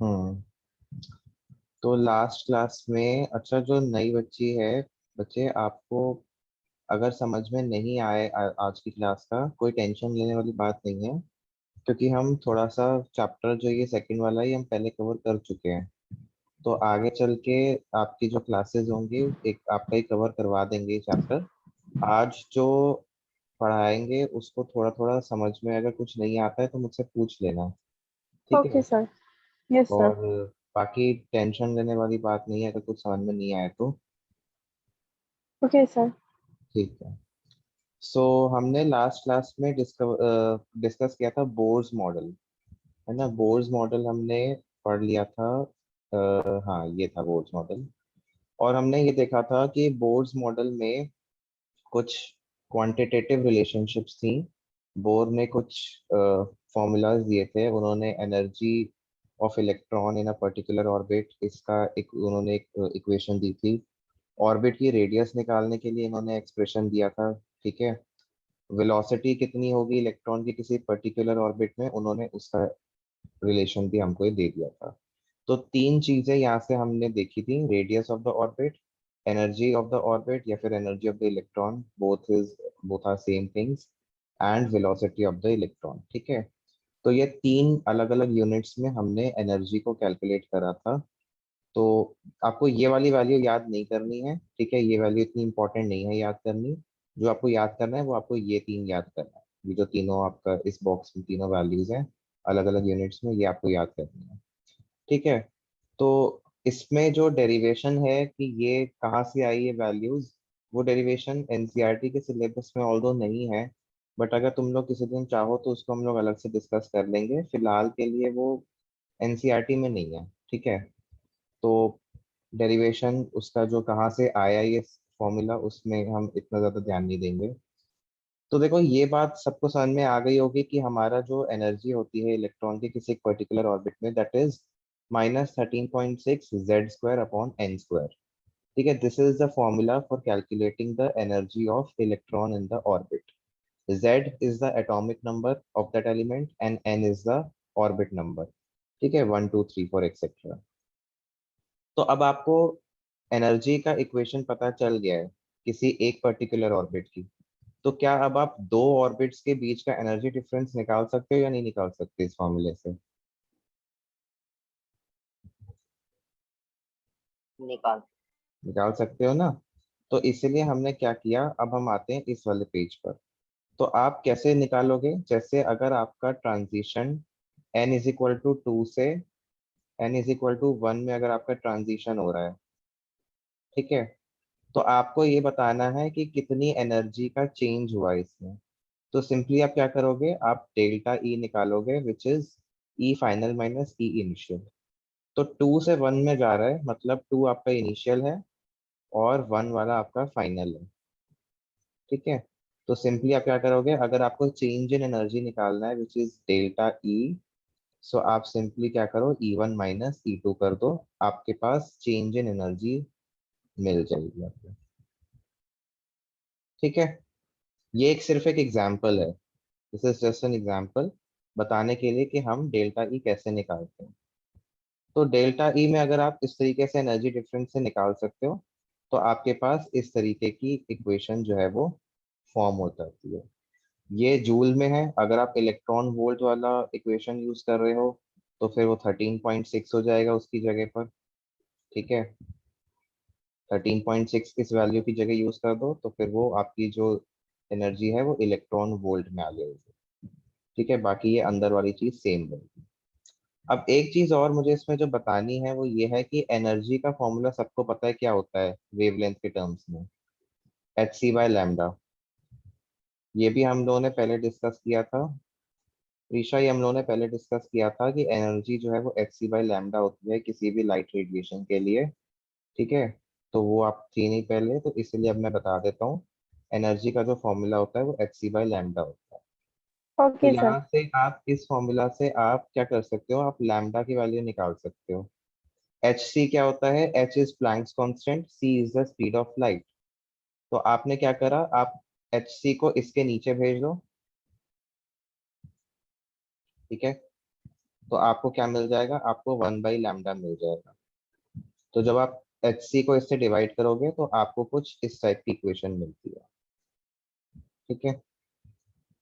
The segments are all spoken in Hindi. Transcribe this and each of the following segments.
हम्म। तो लास्ट क्लास में, अच्छा जो नई बच्ची है, बच्चे आपको अगर समझ में नहीं आए आज की क्लास का, कोई टेंशन लेने वाली बात नहीं है। क्योंकि हम थोड़ा सा चैप्टर जो ये सेकंड वाला है, ये हम पहले कवर कर चुके हैं। तो आगे चल के आपकी जो क्लासेस होंगी, एक आपका ही कवर करवा देंगे चैप्टर। आज जो पढ़ाएंगे उसको थोड़ा थोड़ा समझ में अगर कुछ नहीं आता है तो मुझसे पूछ लेना। ठीक ओके है। सर। Yes sir. और बाकी टेंशन लेने वाली बात नहीं है, अगर कुछ समझ में नहीं आए तो। Okay sir. ठीक है। सो हमने लास्ट क्लास में डिस्कस किया था बोर्स मॉडल, है ना। बोर्स मॉडल हमने पढ़ लिया था। हाँ, ये था बोर्स मॉडल। और हमने ये देखा था कि बोर्स मॉडल में कुछ क्वांटिटेटिव रिलेशनशिप्स थी। बोर ने कुछ फॉर्मूलाज दिए थे, उन्होंने energy of electron in a particular orbit, इसका एक उन्होंने एक इक्वेशन दी थी। ऑर्बिट की रेडियस निकालने के लिए इन्होंने एक्सप्रेशन दिया था। ठीक है। वेलोसिटी कितनी होगी इलेक्ट्रॉन की किसी पर्टिकुलर ऑर्बिट में, उन्होंने उसका रिलेशन भी हमको ये दे दिया था। तो तीन चीजें यहाँ से हमने देखी थी, radius of the orbit, energy of the orbit या फिर energy of the electron, both are same things, and velocity of the electron. ठीक है। तो ये तीन अलग अलग यूनिट्स में हमने एनर्जी को कैलकुलेट करा था। तो आपको ये वाली वैल्यू याद नहीं करनी है, ठीक है। ये वैल्यू इतनी इंपॉर्टेंट नहीं है याद करनी। जो आपको याद करना है वो आपको ये तीन याद करना है। ये जो तीनों आपका इस बॉक्स में तीनों वैल्यूज हैं अलग अलग यूनिट्स में, ये आपको याद करनी है। ठीक है। तो इसमें जो डेरिवेशन है कि ये कहाँ से आई ये वैल्यूज, वो डेरिवेशन एनसीईआरटी के सिलेबस में ऑल्दो नहीं है। बट अगर तुम लोग किसी दिन चाहो तो उसको हम लोग अलग से डिस्कस कर लेंगे, फिलहाल के लिए वो एनसीईआरटी में नहीं है। ठीक है। तो डेरिवेशन उसका जो कहाँ से आया ये फॉर्मूला, उसमें हम इतना ज्यादा ध्यान नहीं देंगे। तो देखो, ये बात सबको समझ में आ गई होगी कि हमारा जो एनर्जी होती है इलेक्ट्रॉन की किसी पर्टिकुलर ऑर्बिट में, that is -13.6 Z² upon n²। ठीक है। This is the formula for calculating the energy of electron in the orbit. Z is the atomic number of that element and n is the orbit number। ठीक है, 1 2 3 4 एक्सेट्रा। तो अब आपको एनर्जी का इक्वेशन पता चल गया है किसी एक पर्टिकुलर ऑर्बिट की। तो क्या अब आप दो ऑर्बिट्स के बीच का एनर्जी डिफरेंस निकाल सकते हो या नहीं निकाल सकते इस फॉर्मूले से? निकाल। निकाल सकते हो ना। तो इसलिए हमने क्या किया, अब हम आते हैं इस वाले पेज पर। तो आप कैसे निकालोगे, जैसे अगर आपका ट्रांजिशन n = 2 से n = 1 में अगर आपका ट्रांजिशन हो रहा है, ठीक है, तो आपको ये बताना है कि कितनी एनर्जी का चेंज हुआ इसमें। तो सिंपली आप क्या करोगे, आप डेल्टा ई निकालोगे, which is E final minus E initial. तो 2 से 1 में जा रहा है, मतलब 2 आपका इनिशियल है और 1 वाला आपका फाइनल है। ठीक है। तो सिंपली आप क्या करोगे, अगर आपको चेंज इन एनर्जी निकालना है विच इज डेल्टा ई, सो आप सिंपली क्या करो, E1 माइनस E2 कर दो, आपके पास चेंज इन एनर्जी मिल जाएगी आपको। ठीक है। ये एक सिर्फ एक एग्जाम्पल है, this is just an example, बताने के लिए कि हम डेल्टा ई कैसे निकालते हैं। तो डेल्टा ई में अगर आप इस तरीके से एनर्जी डिफरेंस से निकाल सकते हो, तो आपके पास इस तरीके की इक्वेशन जो है वो फॉर्म हो जाती है। ये जूल में है, अगर आप इलेक्ट्रॉन वोल्ट वाला इक्वेशन यूज कर रहे हो तो फिर वो 13.6 हो जाएगा उसकी जगह पर। ठीक है। 13.6 इस वैल्यू की जगह यूज कर दो तो फिर वो आपकी जो एनर्जी है वो इलेक्ट्रॉन वोल्ट में आ जाएगी। ठीक है। बाकी ये अंदर वाली चीज सेम रहेगी। अब एक चीज और मुझे इसमें जो बतानी है वो ये है कि एनर्जी का फॉर्मूला सबको पता है क्या होता है वेवलेंथ के टर्म्स में, hc/λ। ये भी हम लोगों ने पहले डिस्कस किया था। ऋषा, ये हम लोगों ने पहले डिस्कस किया था कि एनर्जी जो है वो hc/λ होती है किसी भी लाइट रेडिएशन के लिए। ठीक है। तो वो आप थी नहीं पहले, तो इसलिए अब मैं बता देता हूँ। एनर्जी का जो फॉर्मूला होता है वो hc/λ होता है। तो ओके सर। यहाँ से आप इस फॉर्मूला से आप क्या कर सकते हो, आप लैम्डा की वैल्यू निकाल सकते हो। एच सी क्या होता है, H is Planck's constant, C is the speed of light. तो आपने क्या करा, आप एच सी को इसके नीचे भेज दो। ठीक है। तो आपको क्या मिल जाएगा, आपको 1/λ मिल जाएगा। तो जब आप hc को इससे डिवाइड करोगे तो आपको कुछ इस टाइप की इक्वेशन मिलती है। ठीक है,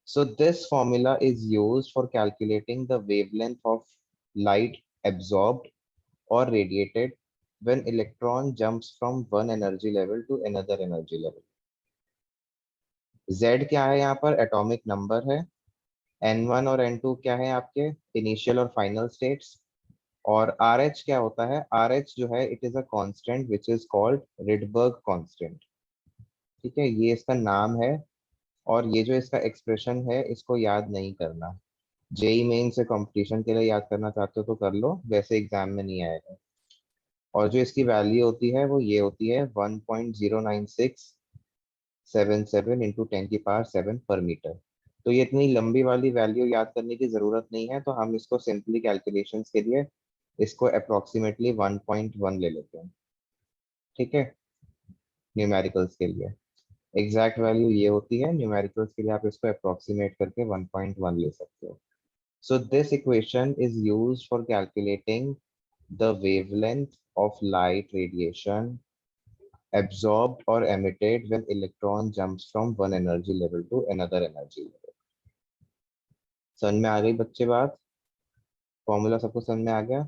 so this formula is used for calculating the wavelength of light absorbed or radiated when electron jumps from one energy level to another energy level. Z क्या है यहाँ पर, एटॉमिक नंबर है। N1 और N2 क्या है आपके, इनिशियल और फाइनल स्टेट्स। और RH क्या होता है, RH जो है it is a constant which is called Rydberg constant. ठीक है, ये इसका नाम है। और ये जो इसका एक्सप्रेशन है इसको याद नहीं करना। जेई मेन से कंपटीशन के लिए याद करना चाहते हो तो कर लो, वैसे एग्जाम में नहीं आएगा। और जो इसकी वैल्यू होती है वो ये होती है 1.09677 इंटू 10⁻7 पर मीटर। तो ये इतनी लंबी वाली वैल्यू याद करने की जरूरत नहीं है, तो हम इसको सिंपली कैलकुलेशंस के लिए इसको अप्रोक्सीमेटली 1.1 ले लेते हैं। ठीक है, न्यूमेरिकल्स के लिए एग्जैक्ट वैल्यू ये होती है, न्यूमेरिकल्स के लिए आप इसको अप्रोक्सीमेट करके 1.1 ले सकते हो। So this equation is used for calculating the wavelength of light radiation absorbed or emitted when electron jumps from one energy level to another energy level. समझ में आ गई बच्चे बात, फॉर्मूला सबको समझ में आ गया।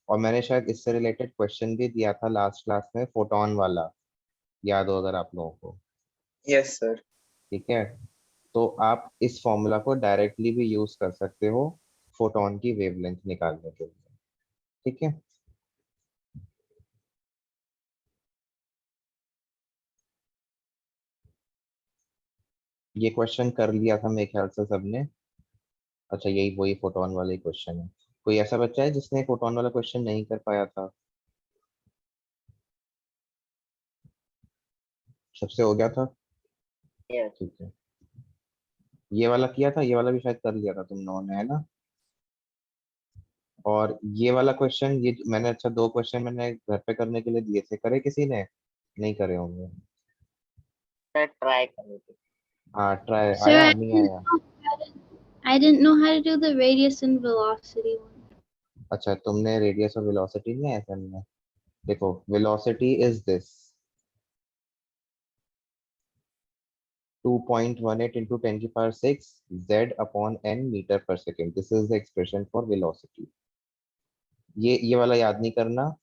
और मैंने शायद इससे रिलेटेड क्वेश्चन भी दिया था लास्ट क्लास में, फोटोन वाला, याद हो अगर आप लोगों को। Yes sir. ठीक है, तो आप इस फॉर्मूला को डायरेक्टली भी यूज कर सकते हो फोटोन की वेवलेंथ निकालने के लिए। ठीक है, ये क्वेश्चन कर लिया था मेरे ख्याल से सबने। अच्छा, यही वही फोटोन वाला ही क्वेश्चन है। कोई ऐसा बच्चा है जिसने फोटोन वाला क्वेश्चन नहीं कर पाया था? सबसे हो गया था? यस। ठीक है, ये वाला किया था, ये वाला भी शायद कर लिया था तुम लोगों ने, है ना? और ये वाला क्वेश्चन, ये मैंने, अच्छा 2 क्वेश्चन मैंने घर पे करने के लिए दिए थे, करे किसी ने? नहीं करे होंगे। सर ट्राई करेंगे। हाँ ट्राई, Sir, आया नहीं आया? I didn't know how to do the radius and velocity one. अच्छा, तुमने रेडियस और वेलोसिटी नहीं आया करने? देखो, velocity is this 2.18 into 10⁶ z upon n metre पर second. This is the expression for velocity. ये वाला याद नहीं करना,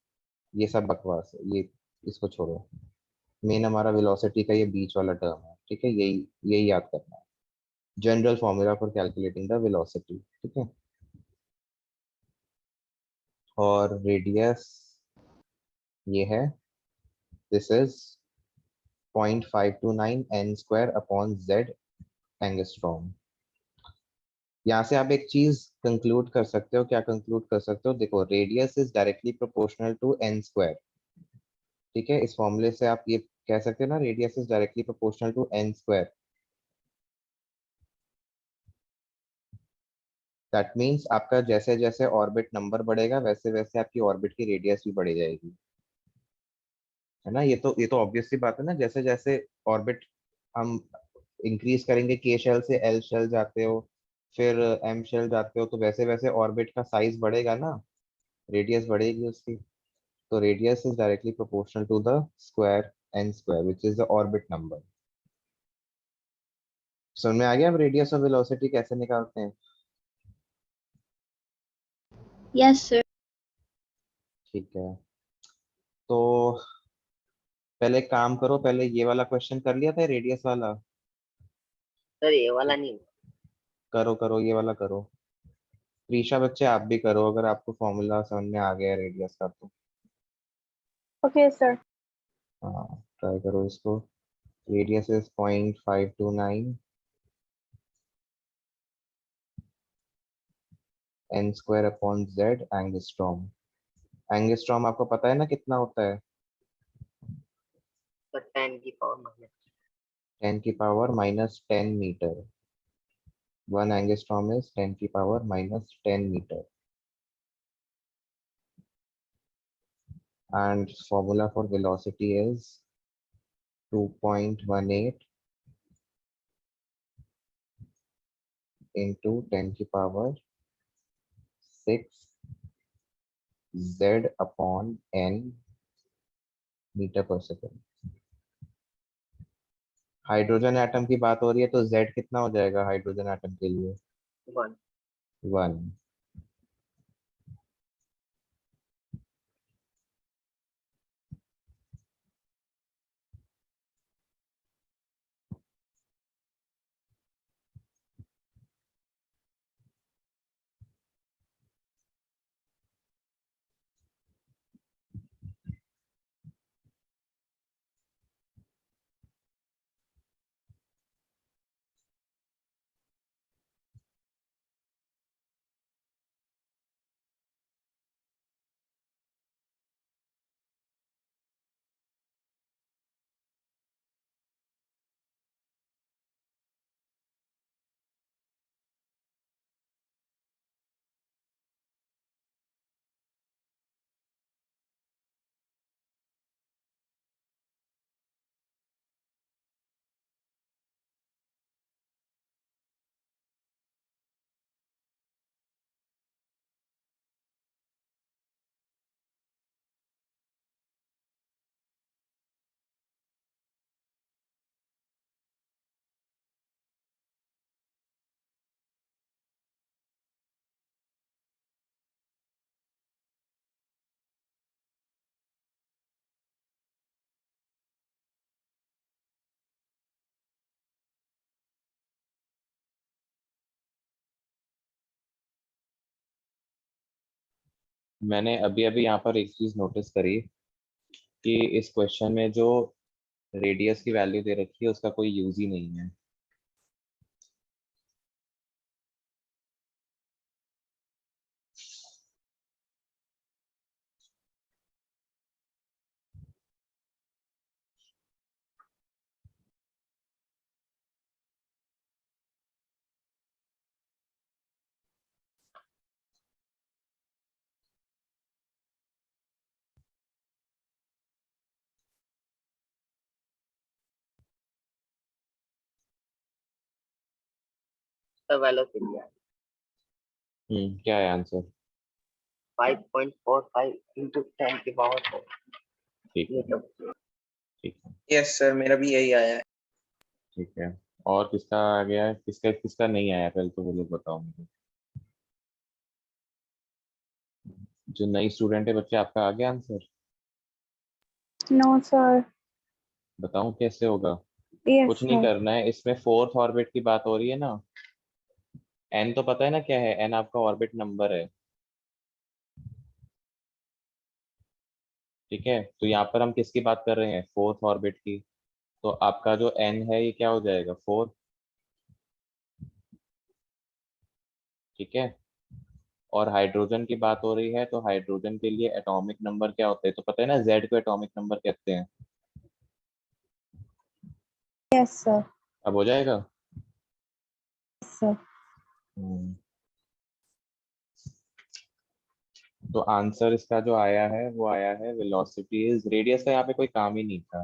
ये सब बकवास है, ये इसको छोड़ो। मेन हमारा वेलोसिटी का ये बीच वाला टर्म है। ठीक है, यही यही याद करना है, general formula for calculating the velocity. ठीक है, और रेडियस ये है, this is 0.529 n square upon z angstrom. यहाँ से आप एक चीज कंक्लूड कर सकते हो, क्या कंक्लूड कर सकते हो, देखो radius is directly proportional to n square. ठीक है, इस फॉर्मूले से आप ये कह सकते हो ना, radius is directly proportional to n square. That means आपका जैसे जैसे ऑर्बिट नंबर बढ़ेगा वैसे वैसे आपकी ऑर्बिट की रेडियस भी बढ़ी जाएगी, है ना? ये तो ऑब्वियस सी बात है ना, जैसे जैसे ऑर्बिट हम इंक्रीज करेंगे, के शेल से एल शेल जाते हो, फिर एम शेल जाते हो, तो वैसे वैसे ऑर्बिट का साइज बढ़ेगा ना, रेडियस बढ़ेगी उसकी। तो radius is directly proportional to the square N square which is the orbit number. समझ में आ गया अब रेडियस और वेलोसिटी कैसे निकालते हैं? Yes, sir. ठीक है, तो पहले एक काम करो, पहले ये वाला क्वेश्चन कर लिया था रेडियस वाला। सर ये वाला नहीं। करो करो, ये वाला करो। प्रीशा बच्चे आप भी करो, अगर आपको फॉर्मूला समझ में आ गया रेडियस का तो। Okay, sir. हाँ, ट्राई करो इसको। Radius is 0.529 n square upon z angstrom. Angstrom आपको पता है ना कितना होता है? सर 10 की power minus 10⁻10 metre. 1 angstrom is 10⁻10 meter. And formula for velocity is 2.18 into 10⁶ Z upon n metre पर सेकेंड। हाइड्रोजन एटम की बात हो रही है तो Z कितना हो जाएगा हाइड्रोजन एटम के लिए? 1. 1। मैंने अभी अभी यहाँ पर एक चीज नोटिस करी कि इस क्वेश्चन में जो रेडियस की वैल्यू दे रखी है उसका कोई यूज ही नहीं है। The velocity है क्या है आंसर? 5.45 into 10 की पावर 4 ठीक है, मीटर। ठीक है, यस सर, मेरा भी यही आया है। ठीक है। और किसका आ गया है? किसका किसका नहीं आया पहले तो वो लोग बताओ मुझे। जो नई स्टूडेंट है बच्चे, आपका आ गया आंसर? No, sir. बताऊं कैसे होगा? Yes, कुछ नहीं sir. करना है, इसमें फोर्थ ऑर्बिट की बात हो रही है ना। एन तो पता है ना क्या है? एन आपका ऑर्बिट नंबर है, ठीक है। तो यहाँ पर हम किसकी बात कर रहे हैं? फोर्थ ऑर्बिट की। तो आपका जो एन है ये क्या हो जाएगा? 4, ठीक है। और हाइड्रोजन की बात हो रही है तो हाइड्रोजन के लिए एटॉमिक नंबर क्या होता है? तो पता है ना, जेड को एटॉमिक नंबर कहते हैं। Yes, sir. अब हो जाएगा। Yes, sir. हम्म, तो आंसर इसका जो आया है वो आया है वेलोसिटी इज रेडियस का। यहाँ पे कोई काम ही नहीं था।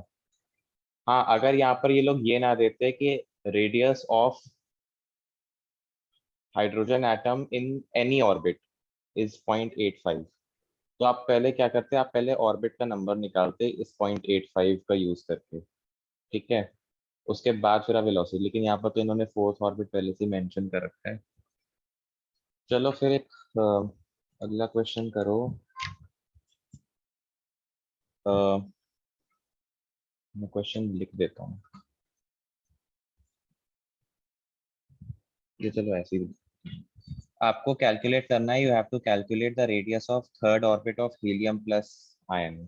हाँ, अगर यहाँ पर ये लोग ये ना देते कि radius of hydrogen atom in any orbit is 0.85, तो आप पहले क्या करते? आप पहले ऑर्बिट का नंबर निकालते इस 0.85 का यूज करके, ठीक है। उसके बाद फिर आप वेलोसिटी, लेकिन यहाँ पर तो इन्होंने फोर्थ ऑर्बिट पहले से मेंशन कर रखा है। चलो फिर एक अगला क्वेश्चन करो। अ, मैं क्वेश्चन लिख देता हूँ ये, चलो ऐसे ही। आपको कैलकुलेट करना है, you have to calculate the radius of third orbit of helium plus ion.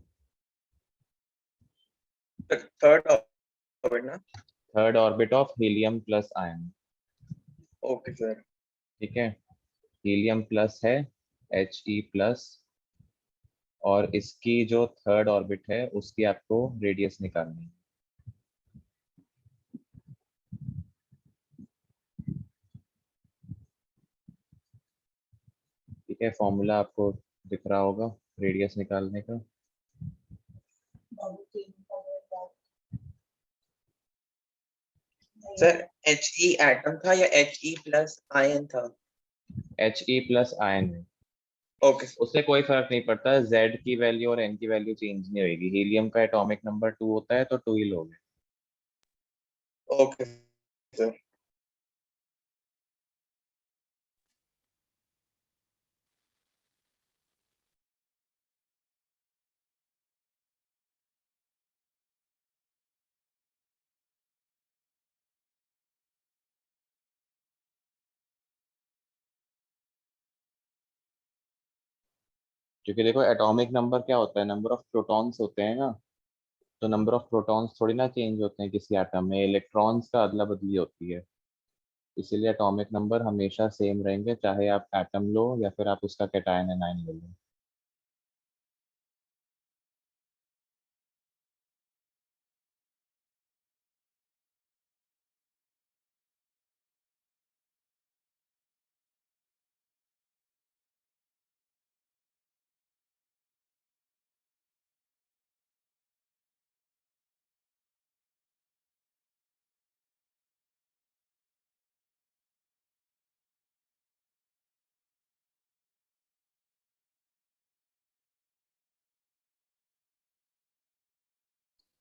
Third orbit ना? Third orbit of helium plus ion, okay sir. ठीक है। हीलियम प्लस है He प्लस, और इसकी जो थर्ड ऑर्बिट है उसकी आपको रेडियस निकालनी है। ठीक है, फॉर्मूला आपको दिख रहा होगा रेडियस निकालने का। सर He एटम था या He प्लस आयन था? He प्लस आयन है। ओके उससे कोई फर्क नहीं पड़ता, Z की वैल्यू और N की वैल्यू चेंज नहीं होगी। हीलियम का एटॉमिक नंबर 2 होता है तो 2 ही लोगे। Okay sir. क्योंकि देखो एटॉमिक नंबर क्या होता है, नंबर ऑफ प्रोटॉन्स होते हैं ना, तो नंबर ऑफ प्रोटॉन्स थोड़ी ना चेंज होते हैं किसी एटम में, इलेक्ट्रॉन्स का अदला बदली होती है। इसीलिए एटॉमिक नंबर हमेशा सेम रहेंगे, चाहे आप एटम लो या फिर आप उसका कैटायन एनायन ले लो।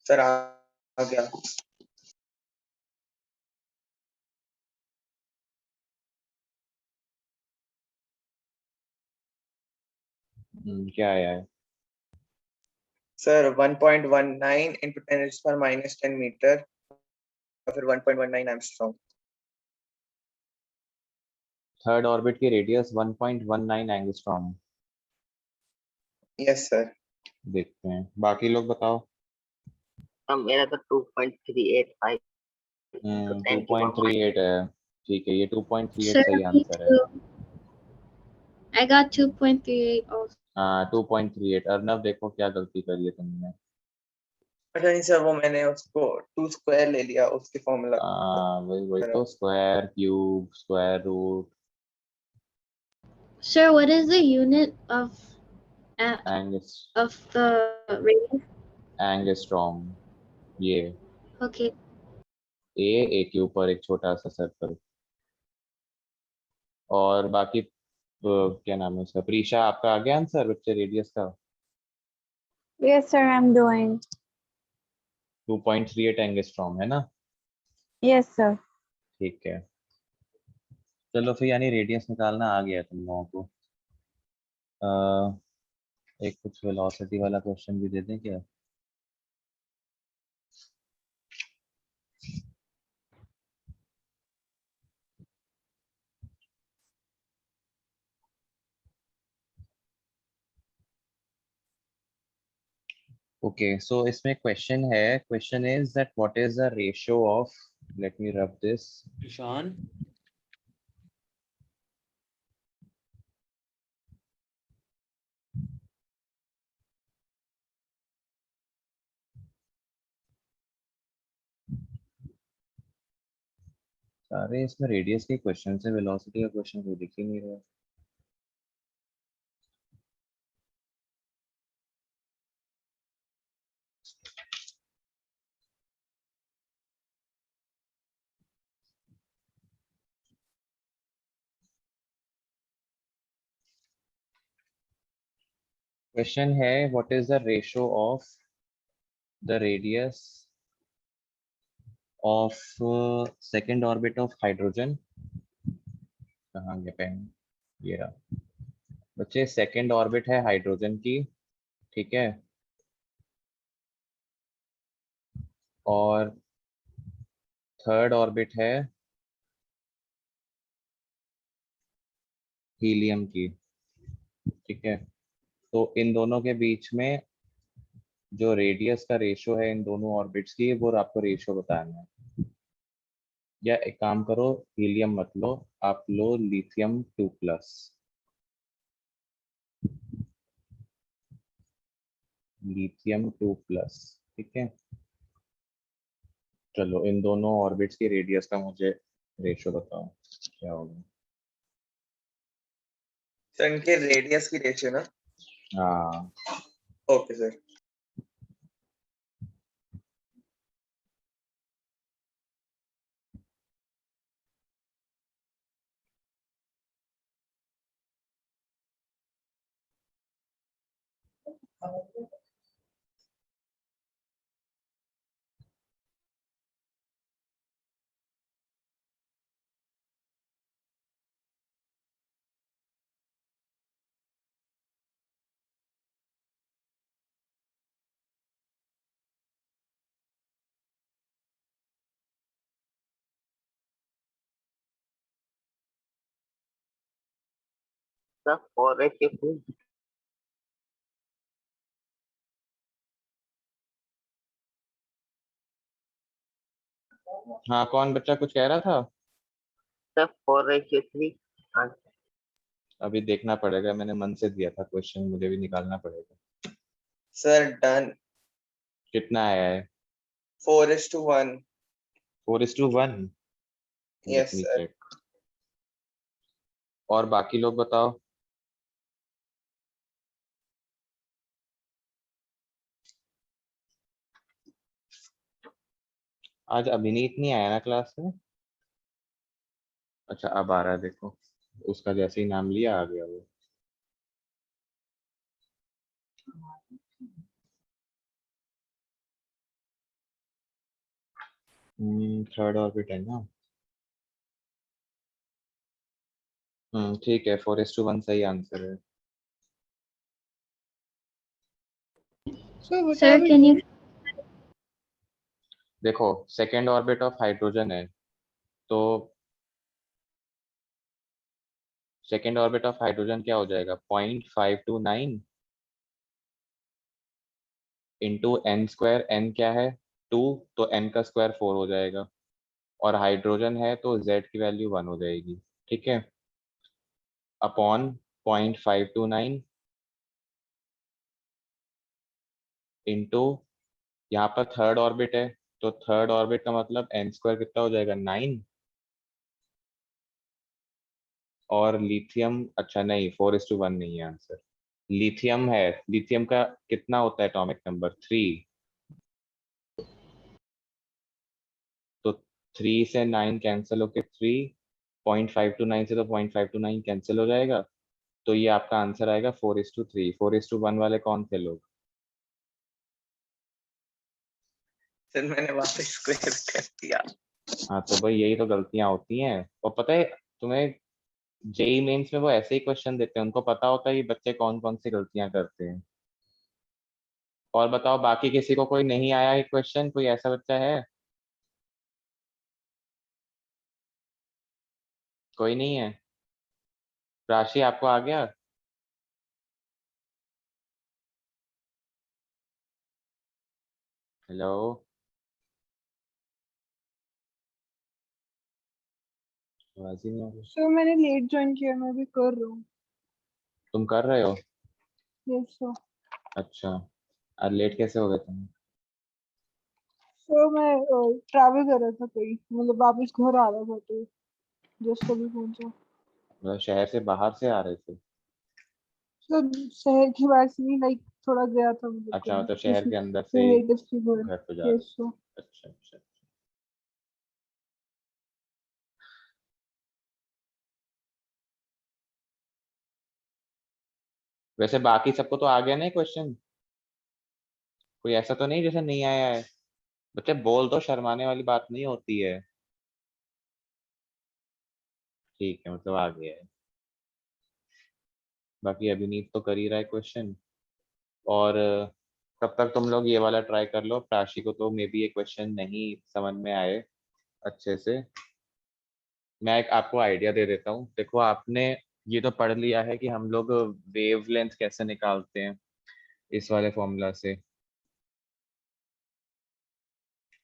सर आ गया। क्या आया है? Sir 1.19 into 10 raised to power -10 metre या फिर 1.19 एंगस्ट्रॉम। थर्ड ऑर्बिट की रेडियस 1.19 एंगस्ट्रॉम। Yes sir. देखते हैं, बाकी लोग बताओ। मेरा तो 2.385 into 10 की पावर 2.38 है। ठीक है, ये 2.38 Sir, सही me आंसर है। too. I got 2.38 also. हाँ 2.38। अर्नब देखो क्या गलती करी है तुमने। अच्छा नहीं सर, वो मैंने उसको 2 स्क्वायर ले लिया उसके फॉर्मूला। वही वही तो, square cube square root Sir, what is the unit uh, एंगस of the radius? एंगस्ट्रॉम। ये Okay. ए के ऊपर एक छोटा सा सर्कल। और बाकी क्या नाम है उसका, प्रीशा आपका आ गया आंसर बच्चे रेडियस का? Yes, sir, I'm doing. 2.38 angstrom है ना? Yes, sir. ठीक है, चलो फिर यानी रेडियस निकालना आ गया तुम लोगों को। एक कुछ वेलोसिटी वाला क्वेश्चन भी दे दें क्या? ओके सो इसमें क्वेश्चन है, question is that what is the ratio of, let me rub this. Ishan, सारे इसमें रेडियस के क्वेश्चन है, वेलोसिटी का क्वेश्चन कोई दिख ही नहीं रहा। क्वेश्चन है what is the ratio of the radius of second orbit of hydrogen. कहाँ गया पेन? ये रहा बच्चे, सेकेंड ऑर्बिट है हाइड्रोजन की, ठीक है, और थर्ड ऑर्बिट है हीलियम की, ठीक है। तो इन दोनों के बीच में जो रेडियस का रेशियो है इन दोनों ऑर्बिट्स की, वो आपको रेशियो बताना है। या एक काम करो, हीलियम मत लो, आप लो लिथियम 2+। लिथियम 2+, ठीक है। चलो इन दोनों ऑर्बिट्स की रेडियस का मुझे रेशियो बताओ क्या होगा। सर इनके रेडियस की रेशियो ना। हाँ ओके सर। Sir, 4/2. हाँ, कौन बच्चा कुछ कह रहा था? Sir, 4/3. अभी देखना पड़ेगा, मैंने मन से दिया था क्वेश्चन, मुझे भी निकालना पड़ेगा। Sir done. कितना आया है? 4:1. 4:1। Yes, Let me sir. check. और बाकी लोग बताओ। आज अभिनीत नहीं आया ना क्लास में? अच्छा, अब आ रहा है, देखो उसका जैसे ही नाम लिया आ गया वो। थर्ड ऑर्बिट है ना? ठीक है, 4:1 सही आंसर है। Sir, can you देखो, सेकेंड ऑर्बिट ऑफ हाइड्रोजन है, तो सेकेंड ऑर्बिट ऑफ हाइड्रोजन क्या हो जाएगा? 0.529 इंटू n स्क्वायर। n क्या है? 2, तो n का स्क्वायर 4 हो जाएगा, और हाइड्रोजन है तो z की वैल्यू 1 हो जाएगी, ठीक है, अपॉन 0.529 इंटू, यहाँ पर थर्ड ऑर्बिट है, तो थर्ड ऑर्बिट का मतलब n स्क्वायर कितना हो जाएगा? 9। और लिथियम, अच्छा नहीं, 4:1 नहीं है आंसर। लिथियम है, लिथियम का कितना होता है एटॉमिक नंबर? 3। तो 3 से 9 कैंसिल होके 3, 0.529 से तो 0.529 कैंसिल हो जाएगा, तो ये आपका आंसर आएगा 4:3। 4:1 वाले कौन थे लोग? सर मैंने वापस स्क्वायर कर दिया। हाँ, तो भाई यही तो गलतियां होती हैं। और पता है तुम्हें, जेई मेंस में वो ऐसे ही क्वेश्चन देते हैं, उनको पता होता है ये बच्चे कौन कौन सी गलतियां करते हैं। और बताओ, बाकी किसी को कोई नहीं आया है क्वेश्चन? कोई ऐसा बच्चा है? कोई नहीं है? राशि, आपको आ गया? हेलो? आवाज ही नहीं आ रही। सर मैंने लेट ज्वाइन किया, मैं भी कर रहा हूँ। तुम कर रहे हो? Yes sir. अच्छा, आज लेट कैसे हो गए तुम? सर मैं ट्रैवल कर रहा था कहीं, मतलब वापस घर आ रहा था तो जस्ट अभी पहुंचा। मतलब शहर से बाहर से आ रहे थे? सर शहर की बात नहीं, लाइक थोड़ा गया था मतलब अच्छा, कहीं मतलब शहर किसी के अंदर से ही रिलेटिव्स के घर। घर पे जा रहे यस सर। थे। अच्छा अच्छा। वैसे बाकी सबको तो आ गया नहीं क्वेश्चन? कोई ऐसा तो नहीं जैसे नहीं आया है? बच्चे बोल दो, शर्माने वाली बात नहीं होती है। ठीक है, मतलब आ गया है। बाकी अभिनीत तो कर ही रहा है क्वेश्चन। और तब तक तुम लोग ये वाला ट्राई कर लो। प्राशी को तो मे बी ये क्वेश्चन नहीं समझ में आए अच्छे से। मैं एक आपको आइडिया दे देता हूँ। देखो, आपने ये तो पढ़ लिया है कि हम लोग वेवलेंथ कैसे निकालते हैं इस वाले फॉर्मूला से।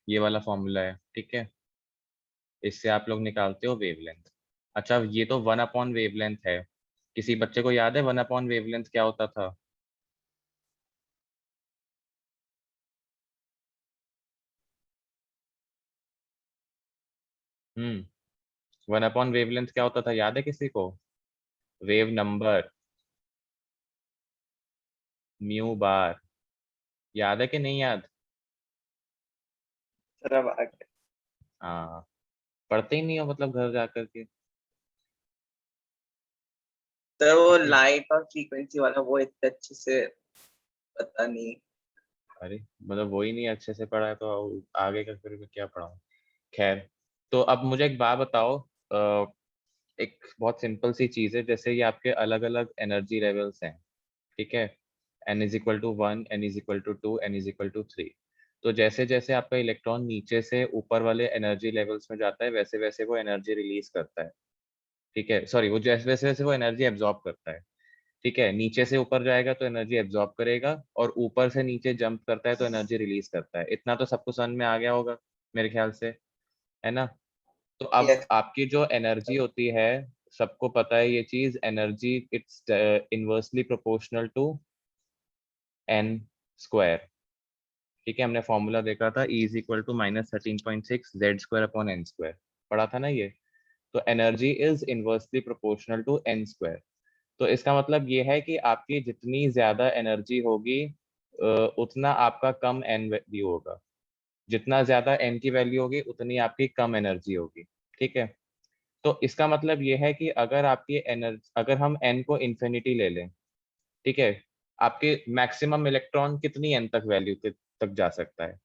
ये वाला फॉर्मूला है, ठीक है, इससे आप लोग निकालते हो वेवलेंथ। अच्छा, ये तो 1 अपॉन वेवलेंथ है। किसी बच्चे को याद है 1 अपॉन वेवलेंथ क्या होता था? हम्म 1 अपॉन वेवलेंथ क्या होता था, याद है किसी को? Wave number, mu bar. याद है कि नहीं याद? सर अब आ गया। हाँ, पढ़ते ही नहीं हो मतलब घर जाकर के? सर वो ठीक है। लाइट और फ्रीक्वेंसी वाला वो इतने अच्छे से पता नहीं। अरे मतलब वही नहीं अच्छे से पढ़ा है तो आगे का फिर मैं क्या पढ़ाऊँ। खैर, तो अब मुझे एक बात बताओ, एक बहुत सिंपल सी चीज है, जैसे ये आपके अलग अलग एनर्जी लेवल्स हैं, ठीक है, n is equal to 1, n is equal to 2, n is equal to 3। तो जैसे जैसे आपका इलेक्ट्रॉन नीचे से ऊपर वाले एनर्जी लेवल्स में जाता है वैसे वैसे वो एनर्जी रिलीज करता है, ठीक है, सॉरी, वो जैसे वैसे वैसे वो एनर्जी एब्जॉर्ब करता है, ठीक है, नीचे से ऊपर जाएगा तो एनर्जी एब्जॉर्ब करेगा, और ऊपर से नीचे जंप करता है तो एनर्जी रिलीज करता है। इतना तो सबको समझ में आ गया होगा मेरे ख्याल से, है ना। तो अब Yes, आपकी जो एनर्जी होती है, सबको पता है ये चीज, energy it's inversely proportional to N square, ठीक है, हमने फॉर्मूला देखा था, E is equal to -13.6 Z square upon N square, पढ़ा था ना ये। तो energy is inversely proportional to N square. तो इसका मतलब ये है कि आपकी जितनी ज्यादा एनर्जी होगी उतना आपका कम एन वैल्यू होगा, जितना ज्यादा एन की वैल्यू होगी उतनी आपकी कम एनर्जी होगी, ठीक है। तो इसका मतलब ये है कि अगर आपकी एनर्जी, अगर हम एन को इन्फिनिटी ले लें, ठीक है, आपके मैक्सिमम इलेक्ट्रॉन कितनी एन तक वैल्यू तक जा सकता है,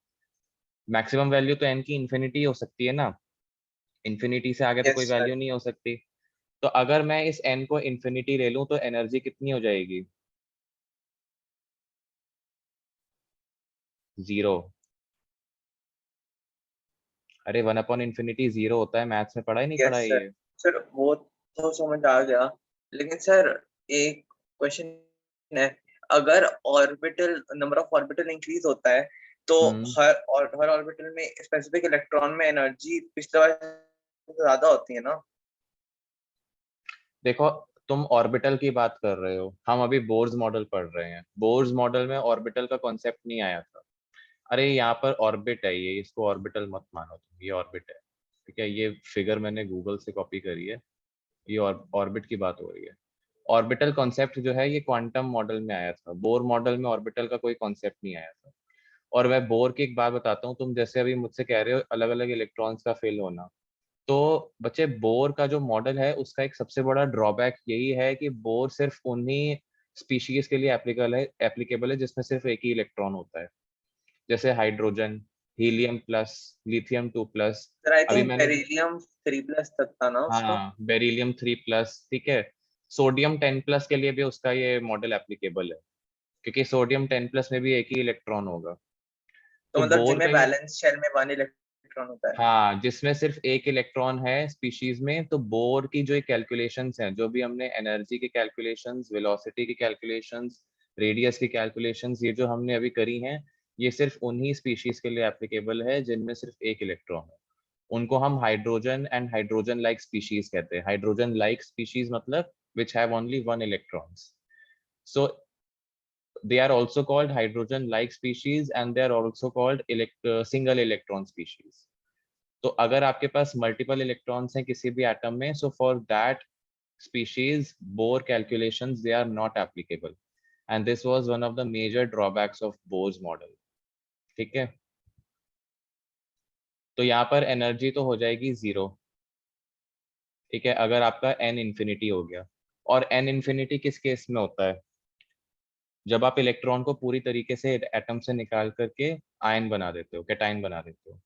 मैक्सिमम वैल्यू तो एन की इन्फिनिटी हो सकती है ना, इन्फिनिटी से आगे तो कोई yes, sir. वैल्यू नहीं हो सकती। तो अगर मैं इस एन को इन्फिनिटी ले लूं तो एनर्जी कितनी हो जाएगी, 0। अरे 1 अपॉन इन्फिनिटी 0 होता है, मैथ्स में पढ़ा ही नहीं पढ़ा Yes, है sir. ये। सर वो तो समझ आ गया, लेकिन सर एक क्वेश्चन है, अगर orbital number of orbital increase होता है तो हम्म, हर ऑर्बिटल में स्पेसिफिक इलेक्ट्रॉन में एनर्जी पिछले वाले से ज्यादा होती है ना। देखो, तुम ऑर्बिटल की बात कर रहे हो, हम अभी बोर्स मॉडल पढ़ रहे हैं, बोर्स मॉडल में ऑर्बिटल का कॉन्सेप्ट नहीं आया था। अरे यहाँ पर ऑर्बिट है, ये इसको ऑर्बिटल मत मानो तुम, ये ऑर्बिट है, ठीक है, ये फिगर मैंने गूगल से कॉपी करी है, ये ऑर्बिट की बात हो रही है। ऑर्बिटल कॉन्सेप्ट जो है ये क्वांटम मॉडल में आया था, बोर मॉडल में ऑर्बिटल का कोई कॉन्सेप्ट नहीं आया था। और मैं बोर की एक बात बताता हूँ, तुम जैसे अभी मुझसे कह रहे हो अलग अलग इलेक्ट्रॉन्स का फेल होना, तो बच्चे बोर का जो मॉडल है उसका एक सबसे बड़ा ड्रॉबैक यही है कि बोर सिर्फ उन्हीं स्पीशीज के लिए एप्लीकेबल है जिसमें सिर्फ एक ही इलेक्ट्रॉन होता है, जैसे hydrogen, helium plus, lithium 2+। Sir I अभी थिंक मैंने, बेरिलियम 3+ तक था ना उसका। हाँ, बेरिलियम 3+, ठीक है, सोडियम 10+ के लिए भी उसका ये मॉडल एप्लीकेबल है, क्योंकि सोडियम 10+ में भी एक ही इलेक्ट्रॉन होगा। तो तो मतलब बोर जिनमें का ये, बैलेंस शेल में 1 इलेक्ट्रॉन होता है। हाँ, जिसमें सिर्फ एक इलेक्ट्रॉन है स्पीशीज में, तो बोर की जो कैलकुलेशंस हैं, जो भी हमने एनर्जी की कैलकुलेशंस, वेलोसिटी की कैलकुलेशंस, रेडियस की कैलकुलेशंस, ये जो हमने अभी करी हैं, ये सिर्फ उन्हीं स्पीशीज के लिए एप्लीकेबल है जिनमें सिर्फ एक इलेक्ट्रॉन है। उनको हम hydrogen and hydrogen like species कहते हैं। हाइड्रोजन लाइक स्पीशीज मतलब which have only 1 electrons. So they are also called hydrogen like species and they are also called single electron species. तो अगर आपके पास मल्टीपल इलेक्ट्रॉन्स हैं किसी भी एटम में, so for that species Bohr calculations they are not applicable, and this was one of the major drawbacks of Bohr's model, ठीक है। तो यहाँ पर एनर्जी तो हो जाएगी 0, ठीक है, अगर आपका n इंफिनिटी हो गया। और n इंफिनिटी किस केस में होता है, जब आप इलेक्ट्रॉन को पूरी तरीके से एटम से निकाल करके आयन बना देते हो, कैटायन बना देते हो,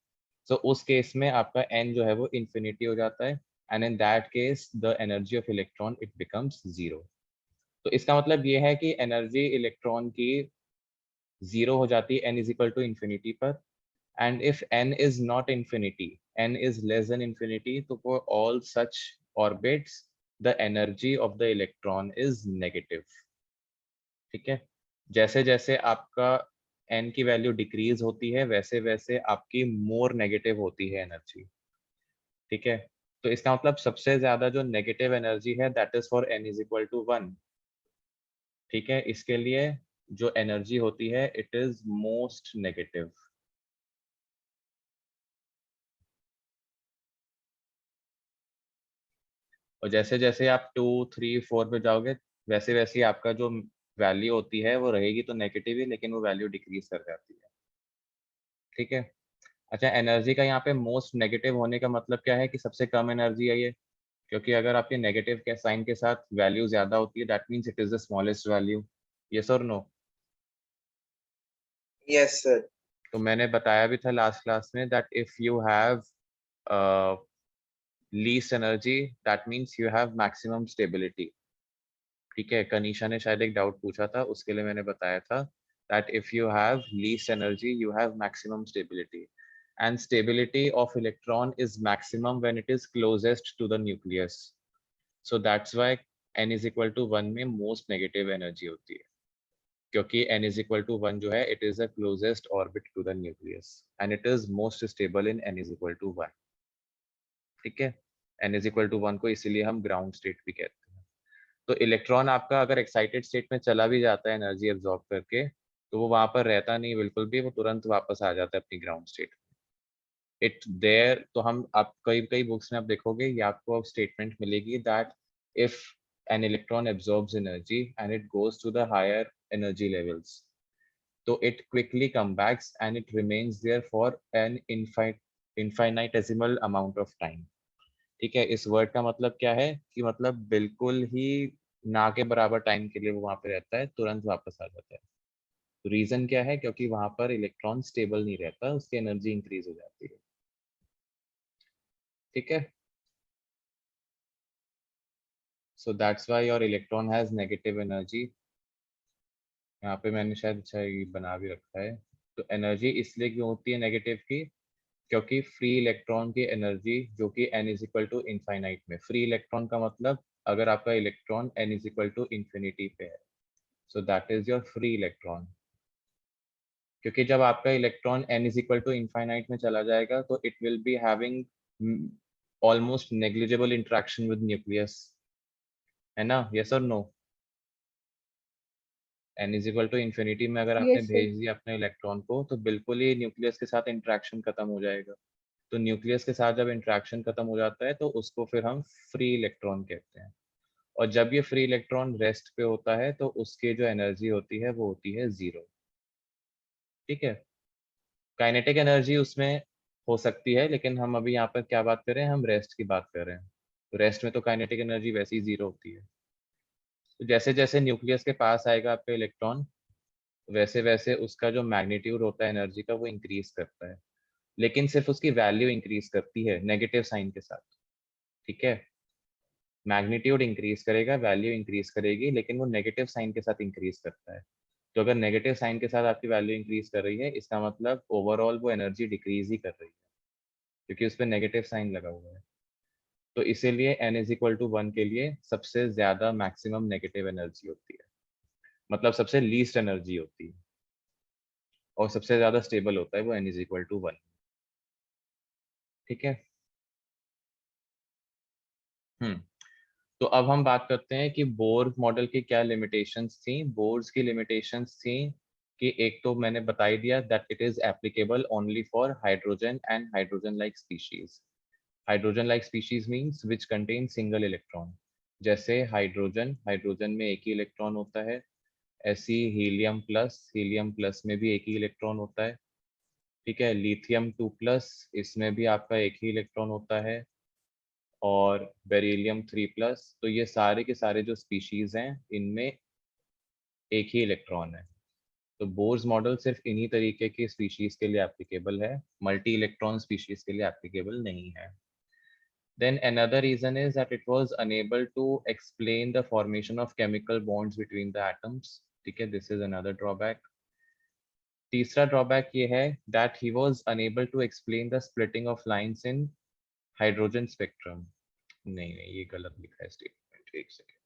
सो उस केस में आपका n जो है वो इंफिनिटी हो जाता है, and in that case the energy of electron it becomes 0। तो इसका मतलब ये है कि एनर्जी इलेक्ट्रॉन की 0 हो जाती है n is equal to infinity पर, and if n is not infinity, n is less than infinity, तो for all such orbits the energy of the electron is negative, ठीक है। जैसे जैसे आपका n की वैल्यू डिक्रीज होती है वैसे वैसे आपकी मोर नेगेटिव होती है एनर्जी, ठीक है। तो इसका मतलब सबसे ज्यादा जो नेगेटिव एनर्जी है that is for n is equal to 1, ठीक है, इसके लिए जो एनर्जी होती है इट इज मोस्ट नेगेटिव। और जैसे जैसे आप 2, 3, 4 पे जाओगे वैसे वैसे ही आपका जो वैल्यू होती है वो रहेगी तो नेगेटिव ही, लेकिन वो वैल्यू डिक्रीज कर जाती है, ठीक है। अच्छा, एनर्जी का यहाँ पे मोस्ट नेगेटिव होने का मतलब क्या है कि सबसे कम एनर्जी है ये, क्योंकि अगर आपके नेगेटिव के साइन के साथ वैल्यू ज्यादा होती है that means it is the smallest value, yes और नो। Yes, sir. तो मैंने बताया भी था लास्ट क्लास में that if you have least energy that means you have maximum stability. ठीक है, कनीशा ने शायद एक डाउट पूछा था, उसके लिए मैंने बताया था that if you have least energy you have maximum stability and stability of electron is maximum when it is closest to the nucleus. So that's why n is equal to 1 में most negative energy होती है, क्योंकि n is equal to 1 जो है it is the closest orbit to the nucleus and it is most stable in n is equal to 1. ठीक है, n is equal to 1 को इसीलिए हम ग्राउंड स्टेट भी कहते हैं। तो इलेक्ट्रॉन आपका अगर एक्साइटेड स्टेट में चला भी जाता है एनर्जी एब्जॉर्ब करके, तो वो वहां पर रहता नहीं बिल्कुल भी, वो तुरंत वापस आ जाता है अपनी ग्राउंड स्टेट। इट देयर, तो हम आप कई कई बुक्स में आप देखोगे ये आपको स्टेटमेंट मिलेगी that if an electron absorbs energy and it goes to the higher energy levels, so it quickly comes back and it remains there for an infinitesimal amount of time. ठीक है, इस वर्ड का मतलब क्या है कि मतलब बिल्कुल ही ना के बराबर टाइम के लिए वो वहां पे रहता है, तुरंत वापस आ जाता है। तो रीजन क्या है, क्योंकि वहां पर इलेक्ट्रॉन स्टेबल नहीं रहता, उसकी एनर्जी इंक्रीज हो जाती है। ठीक है, so that's why your electron has negative energy. यहाँ पे मैंने शायद अच्छा ये बना भी रखा है। तो एनर्जी इसलिए क्यों होती है नेगेटिव की, क्योंकि फ्री इलेक्ट्रॉन की एनर्जी जो कि n is equal to infinite में, फ्री इलेक्ट्रॉन का मतलब अगर आपका electron n is equal to infinity पे है, so that is your free electron. क्योंकि जब आपका electron n is equal to infinite में चला जाएगा तो it will be having almost negligible interaction with nucleus, है ना, यस और no. n is equal to infinity में अगर आपने Yes, sir. भेज दिया अपने इलेक्ट्रॉन को तो बिल्कुल ही न्यूक्लियस के साथ इंटरेक्शन खत्म हो जाएगा। तो न्यूक्लियस के साथ जब इंटरेक्शन खत्म हो जाता है तो उसको फिर हम फ्री इलेक्ट्रॉन कहते हैं। और जब ये फ्री इलेक्ट्रॉन रेस्ट पे होता है तो उसकी जो एनर्जी होती है वो होती है 0। ठीक है, काइनेटिक एनर्जी उसमें हो सकती है, लेकिन हम अभी यहाँ पर क्या बात कर रहे हैं, हम रेस्ट की बात कर रहे हैं। तो रेस्ट में तो काइनेटिक एनर्जी वैसे ही 0 होती है। तो जैसे जैसे न्यूक्लियस के पास आएगा आपका इलेक्ट्रॉन, वैसे वैसे उसका जो मैग्नीट्यूड होता है एनर्जी का वो इंक्रीज करता है, लेकिन सिर्फ उसकी वैल्यू इंक्रीज करती है नेगेटिव साइन के साथ। ठीक है, मैग्नीट्यूड इंक्रीज करेगा, वैल्यू इंक्रीज करेगी, लेकिन वो नेगेटिव साइन के साथ इंक्रीज करता है। तो अगर नेगेटिव साइन के साथ आपकी वैल्यू इंक्रीज कर रही है, इसका मतलब ओवरऑल वो एनर्जी डिक्रीज ही कर रही है, क्योंकि उस पर नेगेटिव साइन लगा हुआ है। तो इसीलिए n इज इक्वल टू 1 के लिए सबसे ज्यादा मैक्सिमम नेगेटिव एनर्जी होती है, मतलब सबसे लीस्ट एनर्जी होती है, और सबसे ज्यादा स्टेबल होता है वो n इज इक्वल टू 1। ठीक है, तो अब हम बात करते हैं कि बोर मॉडल की क्या लिमिटेशंस थी। बोर्स की लिमिटेशंस थी कि एक तो मैंने बता ही दिया that it is applicable only for hydrogen and hydrogen like species. Hydrogen like species means which contain single electron, जैसे हाइड्रोजन, हाइड्रोजन में एक ही इलेक्ट्रॉन होता है। ऐसी हीलियम प्लस में भी एक ही इलेक्ट्रॉन होता है। ठीक है, लिथियम 2+, इसमें भी आपका एक ही इलेक्ट्रॉन होता है। और बेरिलियम 3+, तो ये सारे के सारे जो स्पीशीज हैं इनमें एक ही इलेक्ट्रॉन है। तो बोर्स मॉडल सिर्फ इन्हीं तरीके की स्पीशीज के लिए एप्लीकेबल है, मल्टी इलेक्ट्रॉन स्पीशीज के लिए एप्लीकेबल नहीं है। Then another reason is that it was unable to explain the formation of chemical bonds between the atoms. ठीक है, this is another drawback. तीसरा ड्रॉबैक ये है that he was unable to explain the splitting of lines in hydrogen spectrum. नहीं नहीं, ये गलत लिखा है स्टेटमेंट, एक सेकेंड।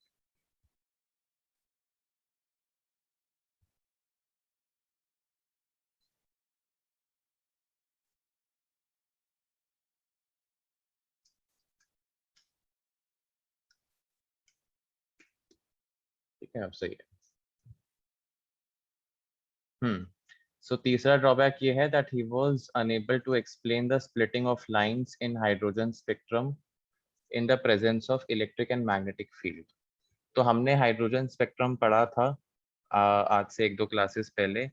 ठीक है, अब सही है। सो तीसरा ड्रॉबैक ये है that he was unable to explain the splitting of lines in hydrogen spectrum in the presence of electric and magnetic field. तो हमने हाइड्रोजन स्पेक्ट्रम पढ़ा था आज से 1-2 क्लासेस पहले,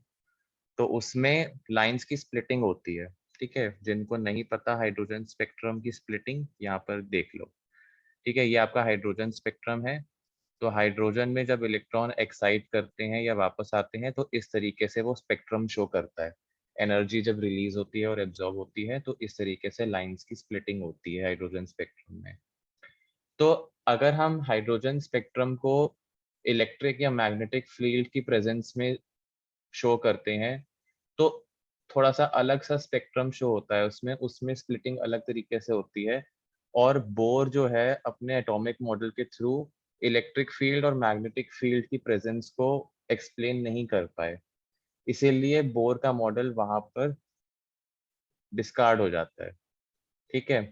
तो उसमें लाइंस की स्प्लिटिंग होती है। ठीक है, जिनको नहीं पता हाइड्रोजन स्पेक्ट्रम की स्प्लिटिंग, यहाँ पर देख लो। ठीक है, ये आपका हाइड्रोजन स्पेक्ट्रम है। तो हाइड्रोजन में जब इलेक्ट्रॉन एक्साइट करते हैं या वापस आते हैं तो इस तरीके से वो स्पेक्ट्रम शो करता है। एनर्जी जब रिलीज होती है और एब्जॉर्ब होती है तो इस तरीके से लाइंस की स्प्लिटिंग होती है हाइड्रोजन स्पेक्ट्रम में। तो अगर हम हाइड्रोजन स्पेक्ट्रम को इलेक्ट्रिक या मैग्नेटिक फील्ड की प्रेजेंस में शो करते हैं तो थोड़ा सा अलग सा स्पेक्ट्रम शो होता है, उसमें स्प्लिटिंग अलग तरीके से होती है। और बोर जो है अपने एटॉमिक मॉडल के थ्रू इलेक्ट्रिक फील्ड और मैग्नेटिक फील्ड की प्रेजेंस को एक्सप्लेन नहीं कर पाए, इसीलिए बोर का मॉडल वहां पर डिस्कार्ड हो जाता है। ठीक है,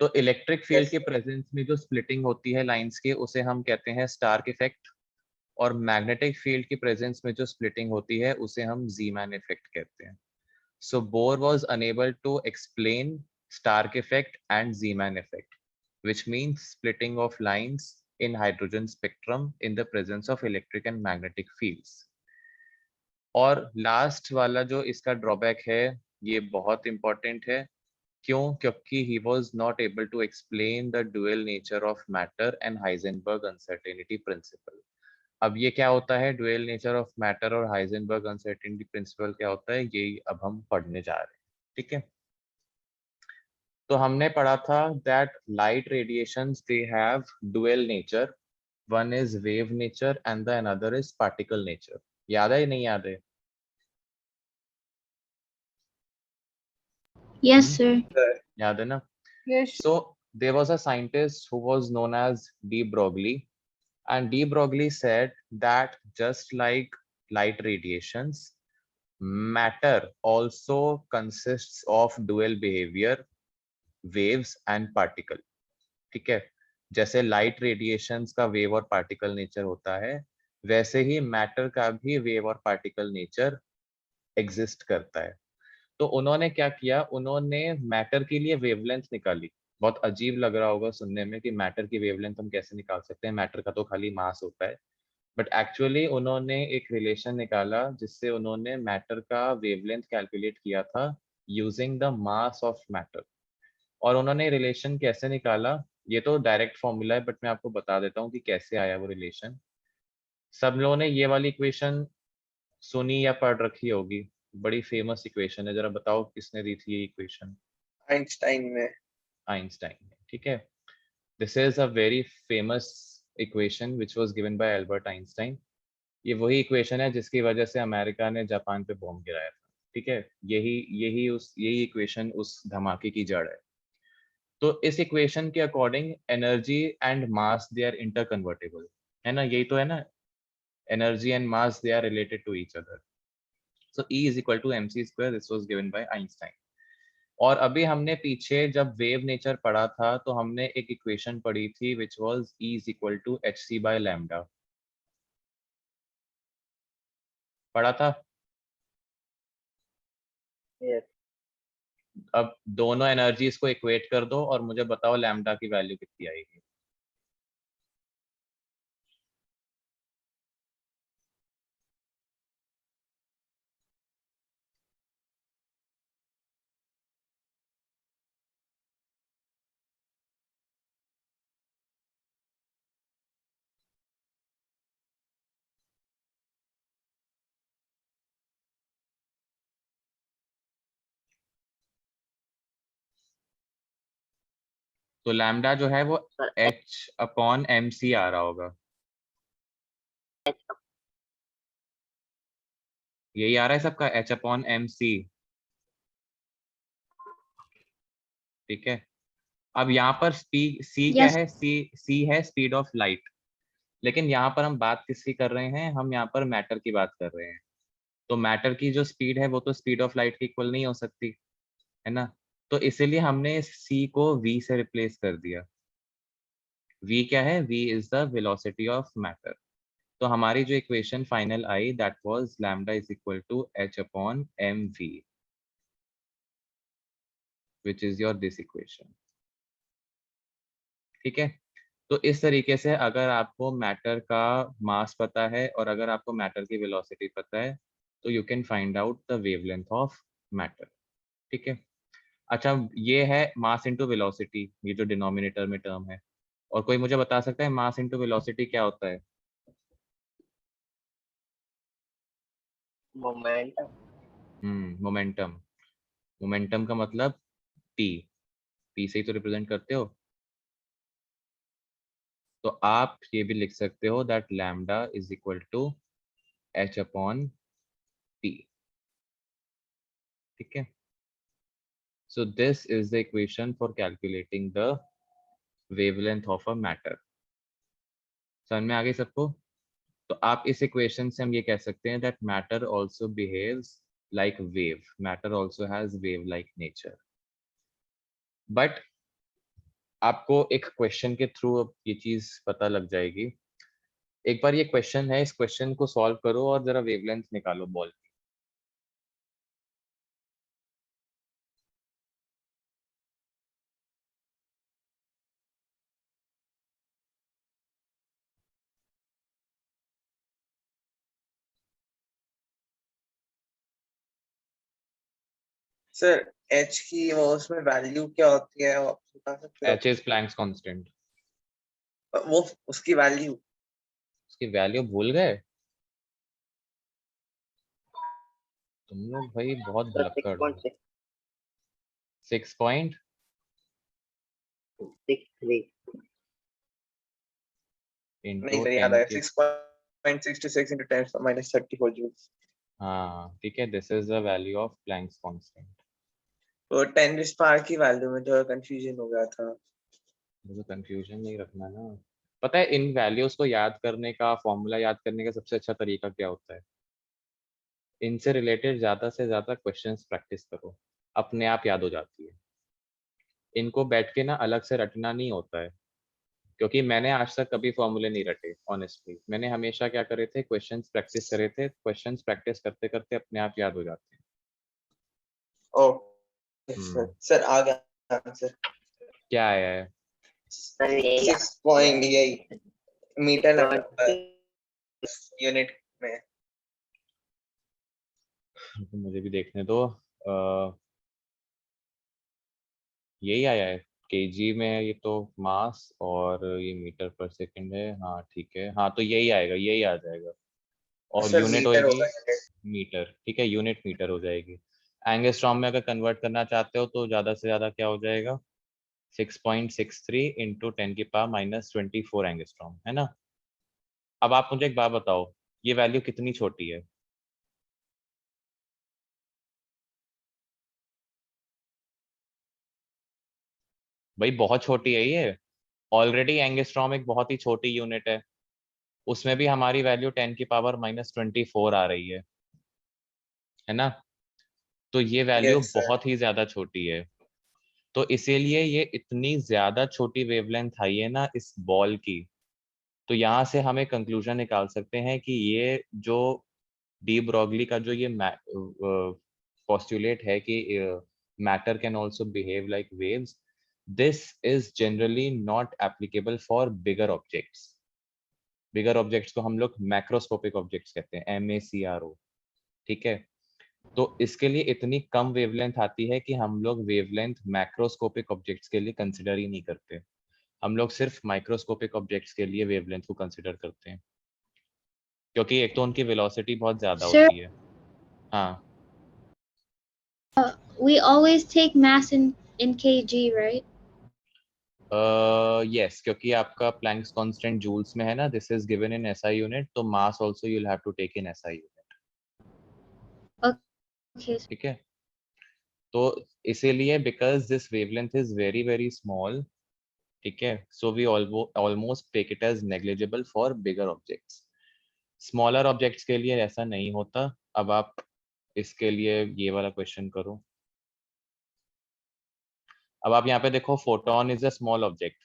तो इलेक्ट्रिक फील्ड के प्रेजेंस में जो स्प्लिटिंग होती है लाइंस के उसे हम कहते हैं स्टार्क इफेक्ट, और मैग्नेटिक फील्ड की प्रेजेंस में जो स्प्लिटिंग होती है उसे हम जीमैन इफेक्ट कहते हैं। So Bohr was unable to explain Stark effect and Zeeman effect, which means splitting of lines in hydrogen spectrum in the presence of electric and magnetic fields. और लास्ट वाला जो इसका ड्रॉबैक है ये बहुत इंपॉर्टेंट है। क्यों? क्योंकि he was not able to explain the dual nature of matter and Heisenberg uncertainty principle. अब ये क्या होता है ड्यूअल नेचर ऑफ मैटर और हाइजेनबर्ग अनसर्टेनिटी प्रिंसिपल क्या होता है, ये अब हम पढ़ने जा रहे हैं। ठीक है, तो हमने पढ़ा था that light radiations they have dual nature, one is wave nature and the another is particle nature. याद है या नहीं याद है? Yes, sir. याद है ना? Yes. So there was a scientist who was known as de Broglie, and de Broglie said that just like light radiations, matter also consists of dual behavior, waves and particle. ठीक है, जैसे लाइट रेडिएशंस का वेव और पार्टिकल नेचर होता है वैसे ही मैटर का भी वेव और पार्टिकल नेचर एग्जिस्ट करता है। तो उन्होंने क्या किया, उन्होंने मैटर के लिए वेवलेंथ निकाली। बहुत अजीब लग रहा होगा सुनने में कि मैटर की वेवलेंथ हम कैसे निकाल सकते हैं, मैटर का तो खाली मास होता है। बट एक्चुअली उन्होंने एक रिलेशन निकाला जिससे उन्होंने मैटर का वेवलेंथ कैलकुलेट किया था using the mass of matter. और उन्होंने रिलेशन कैसे निकाला, ये तो डायरेक्ट फॉर्मूला है बट मैं आपको बता देता हूँ कि कैसे आया वो रिलेशन। सब लोगों ने ये वाली इक्वेशन सुनी या पढ़ रखी होगी, बड़ी फेमस इक्वेशन है, जरा बताओ किसने दी थी ये इक्वेशन? आइंस्टाइन में। आइंस्टाइन ने। ठीक है, this is a very famous equation which was given by Albert Einstein. ये वही इक्वेशन है जिसकी वजह से अमेरिका ने जापान पे बॉम्ब गिराया था। ठीक है, यही इक्वेशन उस धमाके की जड़ है। तो इस इक्वेशन के according energy and mass they are interconvertible, है ना? यही तो है ना, energy and mass they are related to each other. So E is equal to mc square, this was given by Einstein। और अभी हमने पीछे जब वेव नेचर पढ़ा था तो हमने एक इक्वेशन पढ़ी थी which was E is equal to hc by lambda, पढ़ा था? Yes. अब दोनों एनर्जीज को इक्वेट कर दो और मुझे बताओ लैम्डा की वैल्यू कितनी आएगी। तो लैम्डा जो है वो Sir, h अपॉन mc आ रहा होगा, यही आ रहा है सबका, h अपॉन mc। ठीक है, अब यहाँ पर c क्या Yes. है, c है स्पीड ऑफ लाइट, लेकिन यहाँ पर हम बात किसकी कर रहे हैं, हम यहाँ पर मैटर की बात कर रहे हैं। तो मैटर की जो स्पीड है वो तो स्पीड ऑफ लाइट के इक्वल नहीं हो सकती, है ना? तो इसीलिए हमने इस c को v से रिप्लेस कर दिया। v क्या है, v is the velocity of matter. तो हमारी जो इक्वेशन फाइनल आई that was lambda is equal to h upon mv, which is your this equation. ठीक है, तो इस तरीके से अगर आपको मैटर का मास पता है और अगर आपको मैटर की वेलोसिटी पता है तो you can find out the wavelength of matter. ठीक है, अच्छा ये है मास इनटू वेलोसिटी, ये जो डिनोमिनेटर में टर्म है। और कोई मुझे बता सकता है मास इनटू वेलोसिटी क्या होता है? मोमेंटम। मोमेंटम। मोमेंटम का मतलब टी, पी से ही तो रिप्रेजेंट करते हो। तो आप ये भी लिख सकते हो that lambda is equal to H upon T. ठीक है, so this is the equation for calculating the wavelength of a matter. समझ में आ गई सबको? तो आप इस इक्वेशन से हम ये कह सकते हैं that matter also behaves like wave, matter also has wave like nature. But आपको एक क्वेश्चन के थ्रू अब ये चीज पता लग जाएगी। एक बार ये क्वेश्चन है, इस क्वेश्चन को सॉल्व करो और जरा वेवलेंथ निकालो बॉल की। सर एच की वो उसमें वैल्यू क्या होती है, वो आप बता सकते एच इज प्लैंक्स कांस्टेंट। हो? वो उसकी वैल्यू उसकी वैल्यू भूल गए तुम लोग? भाई बहुत सर भुलक्कड़ हो। 6.63। 6.63 नहीं इंटू सर, याद 10 आया, की। 6.66 into 10⁻³ joules। हाँ ठीक है, this is the value of Planck's constant. तो 10⁻³ की वैल्यू में थोड़ा कंफ्यूजन हो गया था। मुझे कंफ्यूजन नहीं रखना ना। पता है इन वैल्यूज को याद करने का, फॉर्मूला याद करने का सबसे अच्छा तरीका क्या होता है? इनसे रिलेटेड ज्यादा से ज्यादा क्वेश्चंस प्रैक्टिस करो, अपने आप याद हो जाती है। इनको बैठ के ना अलग से रटना नहीं होता है, क्योंकि मैंने आज तक कभी फॉर्मूले नहीं रटे ऑनेस्टली। मैंने हमेशा क्या करे थे, क्वेश्चंस प्रैक्टिस करे थे, क्वेश्चंस प्रैक्टिस करते करते अपने आप याद हो जाते हैं। ओके हम्म, सर आ गया आंसर। क्या आया है? सर ये 6.8 मीटर यार यूनिट में। तो मुझे भी देखने दो। यही आया है, केजी में है ये तो, मास, और ये मीटर पर सेकंड है। हाँ ठीक है, हाँ तो यही आएगा, यही आ जाएगा। और सर यूनिट मीटर होगी होगा यूनिट। मीटर। ठीक है, यूनिट मीटर हो जाएगी। एंगस्ट्रॉम में अगर कन्वर्ट करना चाहते हो तो ज्यादा से ज्यादा क्या हो जाएगा, 6.63 इंटू 10⁻⁻24 एंगस्ट्रॉम, है ना? अब आप मुझे एक बात बताओ, ये वैल्यू कितनी छोटी है? भाई बहुत छोटी है ये। ऑलरेडी एंगस्ट्रॉम एक बहुत ही छोटी यूनिट है, उसमें भी हमारी वैल्यू 10⁻⁻24 आ रही है ना? तो ये वैल्यू यस सर। बहुत ही ज्यादा छोटी है। तो इसीलिए ये इतनी ज्यादा छोटी वेवलेंथ आई है ना इस बॉल की। तो यहाँ से हम एक कंक्लूजन निकाल सकते हैं कि ये जो डी ब्रॉगली का जो ये पोस्टुलेट है कि matter can also behave like waves, this is generally not applicable for bigger objects. Bigger objects को हम लोग मैक्रोस्कोपिक ऑब्जेक्ट्स कहते हैं, MACRO। ठीक है, तो इसके लिए इतनी कम वेवलेंथ आती है कि हम लोग वेवलेंथ मैक्रोस्कोपिक ऑब्जेक्ट्स के लिए कंसिडर ही नहीं करते। हम लोग सिर्फ माइक्रोस्कोपिक ऑब्जेक्ट्स के लिए वेवलेंथ को कंसिडर करते हैं, क्योंकि एक तो उनकी वेलोसिटी बहुत ज्यादा Sir, होती है। हाँ we always take mass in kg, right? Yes, क्योंकि आपका प्लैंक्स कांस्टेंट जूल्स में है ना, this is given in SI unit, तो mass also you will have to take in SI unit. Okay. ठीक है, तो इसीलिए because this wavelength is very very small, ठीक है, so we almost take it as negligible for bigger objects. Smaller objects के लिए ऐसा नहीं होता। अब आप इसके लिए ये वाला क्वेश्चन करो। अब आप यहाँ पे देखो, photon is a small object,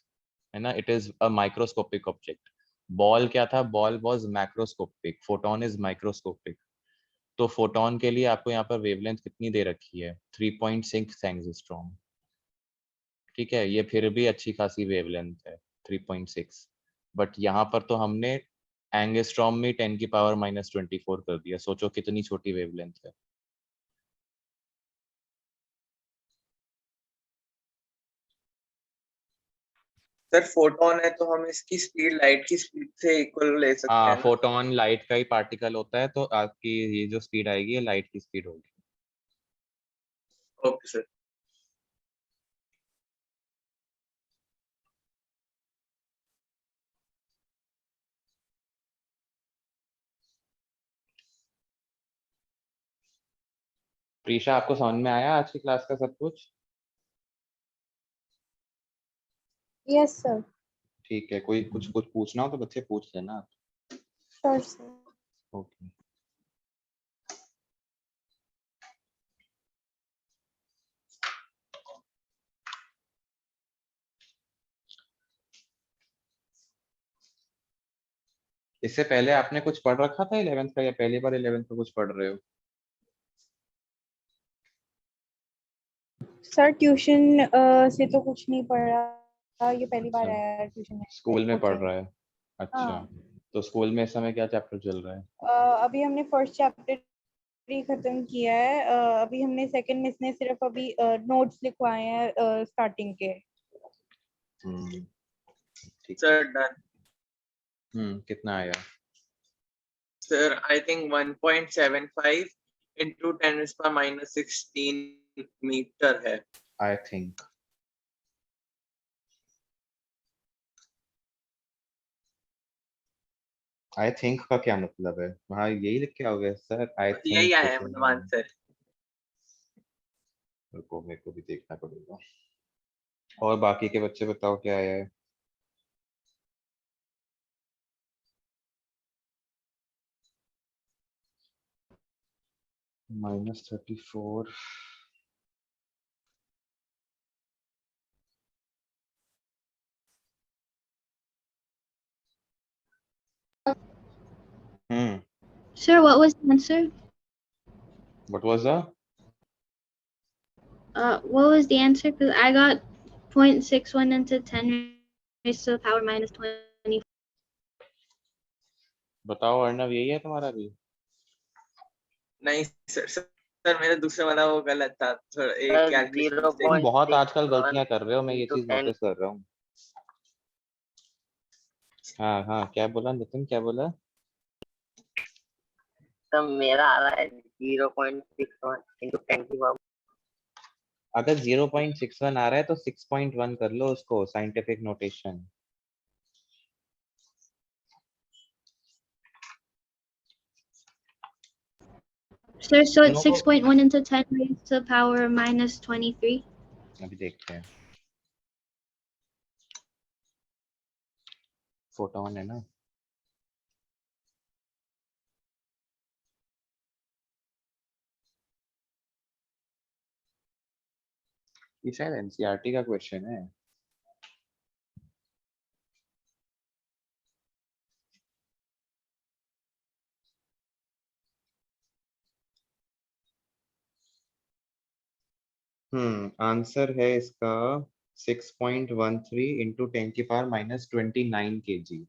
है ना, it is a microscopic object. Ball क्या था, ball was macroscopic, photon is microscopic. तो फोटोन के लिए आपको यहाँ पर वेवलेंथ कितनी दे रखी है, 3.6 एंगस्ट्रॉम। ठीक है, ये फिर भी अच्छी खासी वेवलेंथ है 3.6। बट यहाँ पर तो हमने एंगस्ट्रॉम में 10⁻⁻24 कर दिया। सोचो कितनी छोटी वेवलेंथ है। सर फोटोन है तो हम इसकी स्पीड लाइट की स्पीड से इक्वल ले सकते हाँ, हैं ना? फोटोन लाइट का ही पार्टिकल होता है, तो आपकी ये जो स्पीड आएगी ये लाइट की स्पीड होगी। Okay sir. प्रीशा, आपको समझ में आया आज की क्लास का सब कुछ? Yes sir. ठीक है, कोई कुछ पूछना हो तो बच्चे पूछ लेना आप। Sure sir. ओके। इससे पहले आपने कुछ पढ़ रखा था 11th का, या पहली बार 11th का कुछ पढ़ रहे हो? सर ट्यूशन से तो कुछ नहीं पढ़ा, ये पहली बार अच्छा, आया है ट्यूशन में। स्कूल में पढ़ कोचिंग। रहा है। अच्छा, हाँ। तो स्कूल में इस समय क्या चैप्टर चल रहा है? अभी हमने फर्स्ट चैप्टर ही खत्म किया है। अभी हमने सेकंड मिस ने सिर्फ अभी नोट्स लिखवाए हैं स्टार्टिंग के। ठीक है। Sir done. कितना आया? Sir I think 1.75 into 10⁻⁻16 metre है। आई थिंक का क्या मतलब है? वहाँ यही लिख के आओगे सर? आई यही थिंक आया है मतलब आंसर। मेरे को भी देखना पड़ेगा। और बाकी के बच्चे बताओ क्या आया है? -34। Sir, what was the answer? What was the? What was the answer? Because I got 0.61 into 10 raised to the power minus 20. बताओ अर्णव, यही है तुम्हारा भी? नहीं सर, सर मेरा दूसरा वाला वो गलत था, थोड़ा एक सर कैलकुलेशन मिस्टेक। तुम बहुत आजकल 0.61 गलतियां कर रहे हो, मैं ये into चीज 10। नोटिस कर रहा हूँ। हाँ हाँ, क्या बोला नितिन, क्या बोला? तो मेरा आ रहा है 0.61 into 10 की पावर। अगर 0.61 आ रहा है तो 6.1 कर लो उसको scientific notation. Sir, so it's No. 6.1 into 10 raised to the power minus 23. अभी देखते हैं। फोटोन है ना? ये शायद एनसीईआरटी का क्वेश्चन है। आंसर है इसका 6.13 into 10 की पावर -29 kg।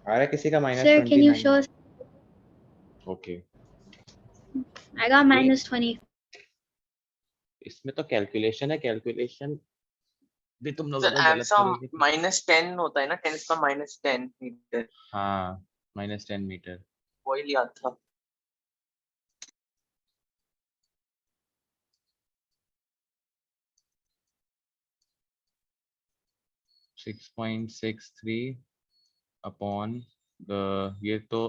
आ रहा है किसी का Sir, can you -29? show us? Okay. I got minus 20. इसमें तो कैलकुलेशन है, कैलकुलेशन भी तुम लोग सर अगर गलत आंसर करोगे तो। -10 होता है ना, 10⁻10 मीटर, हाँ, -10 मीटर। वही लिया था। 6.63 अपॉन ये तो,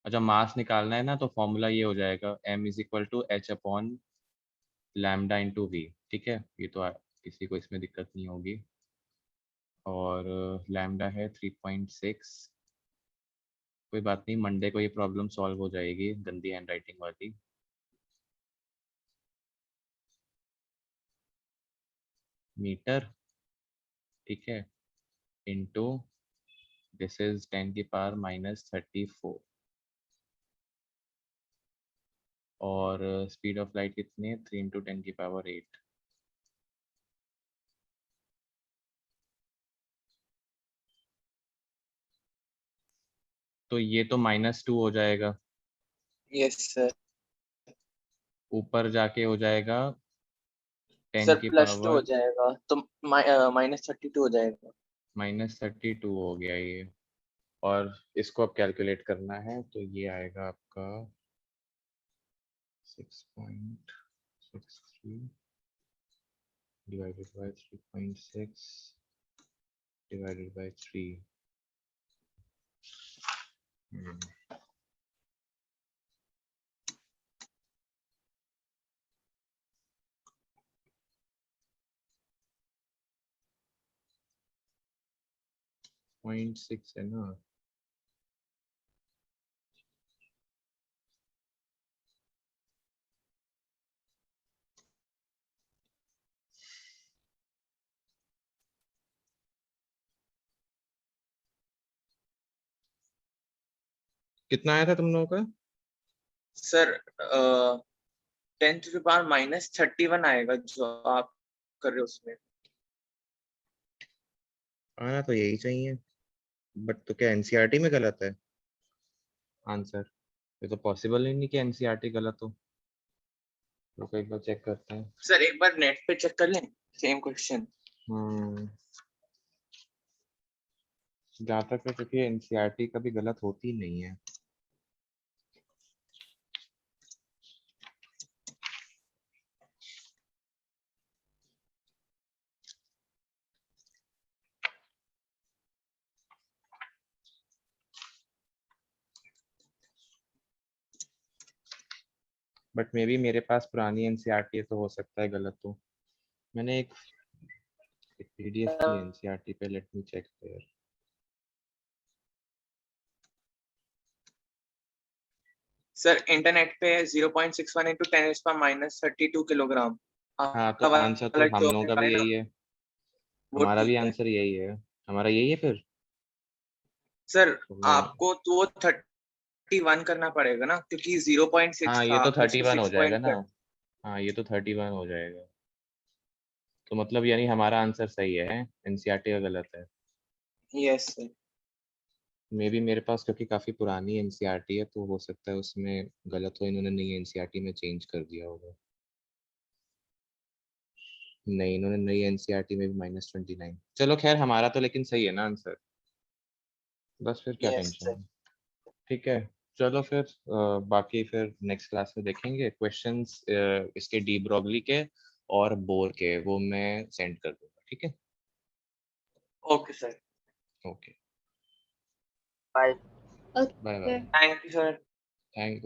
अच्छा मास निकालना है ना, तो फॉर्मूला ये हो जाएगा m = h/λ/v। ठीक है, ये तो किसी को इसमें दिक्कत नहीं होगी। और लैम्डा है 3.6। कोई बात नहीं, मंडे को ये प्रॉब्लम सॉल्व हो जाएगी, गंदी हैंडराइटिंग वाली। मीटर, ठीक है, इनटू दिस इज 10 की पावर -34। और स्पीड ऑफ लाइट कितनी है? 3 × 10 की पावर 8। तो ये तो -2 हो जाएगा। Yes sir. ऊपर जाके हो जाएगा 10 सर की +2 हो पावर जाएगा तो -32 हो जाएगा। -32 हो गया ये, और इसको अब कैलकुलेट करना है तो ये आएगा आपका 6.63 divided by 3.6 divided by 3. Point 6 है ना, कितना आया था तुम लोगों का? सर 10 to the power -31 आएगा जो आप कर रहे हो उसमें। आना तो यही चाहिए, बट तो क्या एनसीईआरटी में गलत है आंसर? ये तो पॉसिबल ही नहीं कि एनसीईआरटी गलत हो। तो एक बार चेक करते हैं। सर एक बार नेट पे चेक कर लें, सेम क्वेश्चन। जहाँ तक है, क्योंकि एनसीईआरटी कभी गलत होती नहीं है। बट मे बी मेरे पास पुरानी एनसीईआरटी है तो हो सकता है गलत हो। मैंने एक पीडीएफ की एनसीईआरटी पे, let me check there. Sir internet पे 0.61 × 10⁻32 किलोग्राम। हाँ, तो आंसर तो हम लोगों का भी यही है, वो हमारा भी ठीक है आंसर यही है, हमारा यही है फिर। सर। तो मैं- आपको तो 31 करना पड़ेगा ना, क्योंकि 0.6 हाँ, था, ये तो आपने उसको 31 हो 6 जाएगा पॉइंट ना। कर। हाँ, ये तो 31 हो जाएगा। तो मतलब यानी हमारा आंसर सही है, एनसीईआरटी का गलत है। Yes sir. मे बी मेरे पास, क्योंकि काफी पुरानी एनसीईआरटी है तो हो सकता है उसमें गलत हो, इन्होंने नई एनसीईआरटी में चेंज कर दिया होगा। नहीं, इन्होंने नई एनसीईआरटी में भी -29। चलो खैर, हमारा तो लेकिन सही है ना आंसर, बस फिर क्या यस टेंशन सर। है। ठीक है, चलो फिर बाकी फिर नेक्स्ट क्लास में देखेंगे क्वेश्चंस, इसके डी ब्रॉगली के और बोर के, वो मैं सेंड कर दूंगा। ठीक है, okay sir. Okay, bye. Bye bye, Okay. Thank you sir. Thank